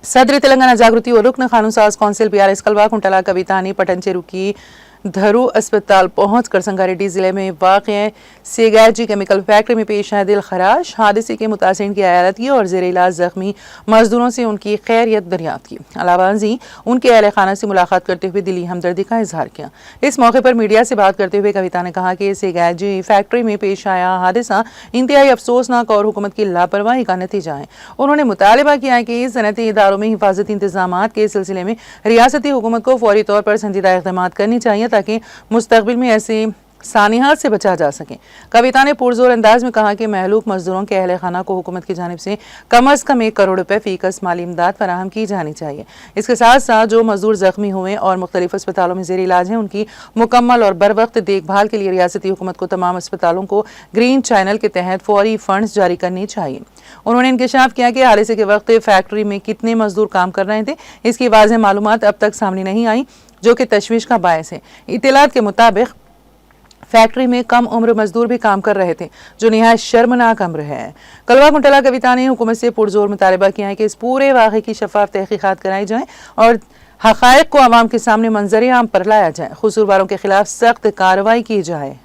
सदर तेलंगाना जागृति और रुकन कानून साज कौंसिल BRS कलवा कुंटला कवितानी पटनचेरू की धरू अस्पताल पहुंचकर संगारेड्डी जिले में वाक़ सेगैजी केमिकल फैक्ट्री में पेश आए दिल खराश हादसे के मुतासिरीन की अयादत की और ज़ेर इलाज जख्मी मजदूरों से उनकी खैरियत दरियाफ्त की। अलावाजी उनके अहल खाना से मुलाकात करते हुए दिली हमदर्दी का इजहार किया। इस मौके पर मीडिया से बात करते हुए कविता ने कहा कि सेगैजी फैक्ट्री में पेश आया हादसा इंतहाई अफसोसनाक और हुकूमत की लापरवाही का नतीजा है। उन्होंने मुतालबा किया है कि सनती इदारों में हिफाजती इंतजाम के सिलसिले में रियासती हुकूमत को फौरी तौर पर संजीदा इक़दाम करनी चाहिए ताकि मुस्तक़बिल में ऐसे सानियात से बचा जा सके। कविता ने पुरजोर अंदाज में कहा कि महलूक मजदूरों के अहल खाना को हुकूमत की जानिब से कम अज़ कम 1 करोड़ रुपए फीकस माली इमदाद फराहम की जानी चाहिए। इसके साथ साथ जो मजदूर जख्मी हुए और मुख्तलिफ अस्पतालों में ज़ेर इलाज हैं उनकी मुकम्मल और बर वक्त देखभाल के लिए रियासती हुकूमत को तमाम अस्पतालों को ग्रीन चैनल के तहत फौरी फंड्स जारी करनी चाहिए। उन्होंने इंकशाफ किया कि हादसे के वक्त फैक्ट्री में कितने मजदूर काम कर रहे थे, इसकी वाज़ेह मालूमात अब तक सामने नहीं आई, जो कि तशवीश का बायस है। इत्तलात के मुताबिक फैक्ट्री में कम उम्र मजदूर भी काम कर रहे थे, जो निहायत शर्मनाक अम्र है। कलवा कुंटला कविता ने हुकूमत से पुरजोर मुतालबा किया है कि इस पूरे वाक़े की शफाफ तहकीकात कराई जाए और हक़ाइक़ को आवाम के सामने मंजर आम पर लाया जाए। कसूरवारों के खिलाफ सख्त कार्रवाई की जाए।